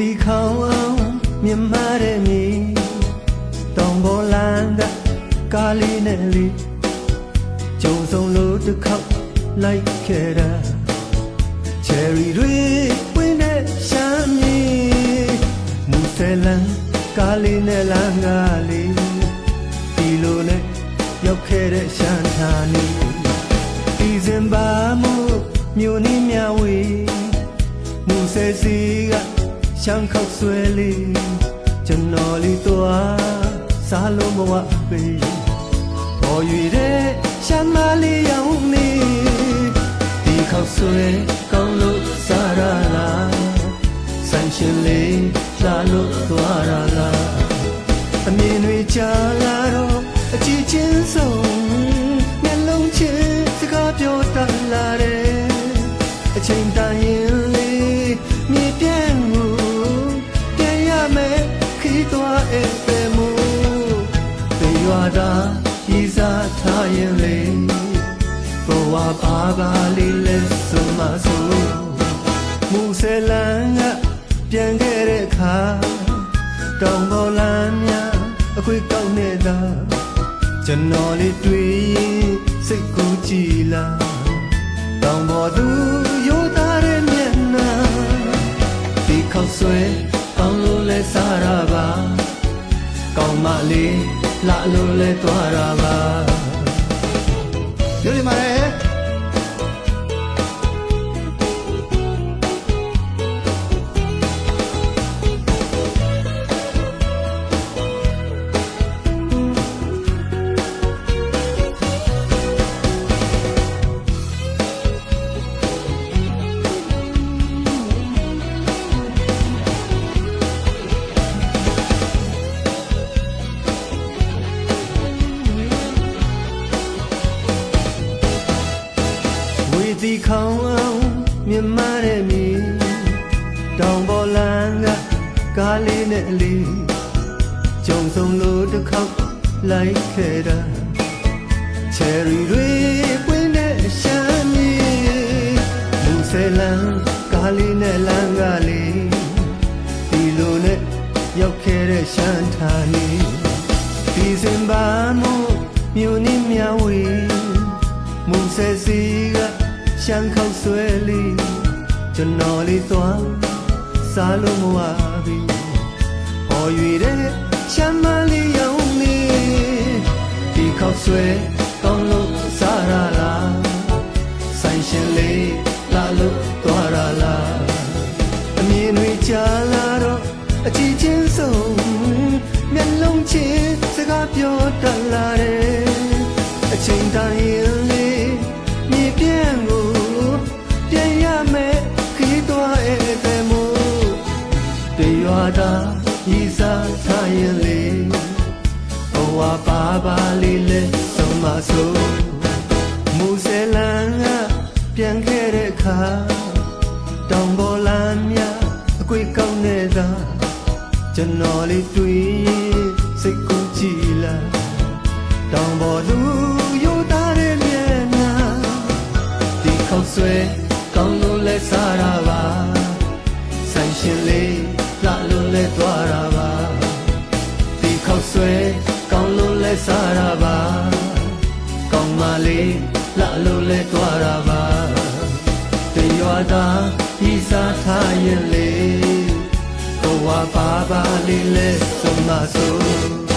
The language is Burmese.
တီခေါင်းမြမတဲ့မြေတောင်ပေါ်လမ်းကကားလေးနဲ့လေးကြုံဆုံးလို့တစ်ခေါက်လိုက်ခဲ့တာချယ်ရီတွေဝင်းတဲ့ရှမ်းမြေမူဆယ်လမ်းကားလေးနဲ့လမ်းကလေးဒီလိုနဲ့ရောက်ခဲ့တဲ့ရှမ်းဌာနီဒီဇင်ဘာမို့မြို့နီးမြဝေမူဆယ်စီကရှမ်းခောက်ဆွဲလေးကျွန်တော်လေးသွားစားလို့မဝပေပေါ်ရွေတဲ့ရှမ်းမလေးရောင်နေဒီခောက်ဆွဲကောင်းလို့စားရလားဆိုင်ရှင်လေးလာလို့သွားရလားအမြင်တွေကြားလာတော့အကြည့်ချင်းဆုံးမျက်လုံးချင်းစကားပြောတတ်လာတယ်အချိန်တန်ရင်လေးမြေပြန့်မှုပြန်ရမယ်ခီးသွားဧည့်သည်မှုပေရွာသာဤစားထားရင်လေးဘဝပါပါလေးလက်စွမ်းမဆိုမူဆယ်လန်းကပြန်ခဲ့တဲ့အခါတောင်ပေါ်လမ်းများအခွေကောက်နေတာကျွန်တော်လေးတွေ့ရင်စိတ်ကူးကြည်လာတောင်ပေါ်သူရိုးသားတဲ့မျက်နှာဒီခောက်ဆွဲကောင်းလို့လဲစားရပါကောင်းမလေးလာလို့လဲသွားရပါပြောရမှာလေဒီခေါင်းမြမတဲ့မြေတောင်ပေါ်လမ်းကကားလေးနဲ့လေးကြုံဆုံးလို့တစ်ခေါက်လိုက်ခဲ့တာချယ်ရီတွေပွင့်တဲ့ရှမ်းမြေမူဆယ်လမ်းကားလေးနဲ့လမ်းကလေးဒီလိုနဲ့ရောက်ခဲ့တဲ့ရှမ်းဌာနီဒီစင်ဘာမို့မြို့နီးမြဝေမူဆယ်စီကရှမ်းခောက်ဆွဲလေးကျွန်တော်လေးသွားစားလို့မဝပြီဟော်ရွေတဲ့ရှမ်းမလေးရောင်နေဒီခောက်ဆွဲကောင်းလို့စားရလားဆိုင်ရှင်လေးလာလို့သွားရလားအမြင်တွေကြားလာတော့အကြည့်ချင်းဆုံးမျက်လုံးချင်းစကားပြောတတ်လာတယ်အချိန်တိုင်းရင်လေးမြေပြန့်ကိုရွာသာဤစားထားရင်လေးဘဝပါပါလေးလက်ဆုံးမဆိုမူဆယ်လန်းကပြန်ခဲ့တဲ့အခါတောင်ပေါ်လမ်းများအကွေကောင်းနေတာကျွန်တော်လေးတွေ့ရင်စိတ်ကူးကြည်လာတောင်ပေါ်လူရိုးသားတဲ့မျက်နှာဒီခောက်ဆွဲကောင်းလို့လဲစားရပါဆိုင်ရှင်လေးလာလို့လဲသွားရပါဒီခောက်ဆွဲကောင်းလို့လဲစားရပါကောင်းမလေးလာလို့လဲသွားရပါတရွာသာဤစားထားရင်လေဘဝပါပါလေးလဲဆုံးမဆို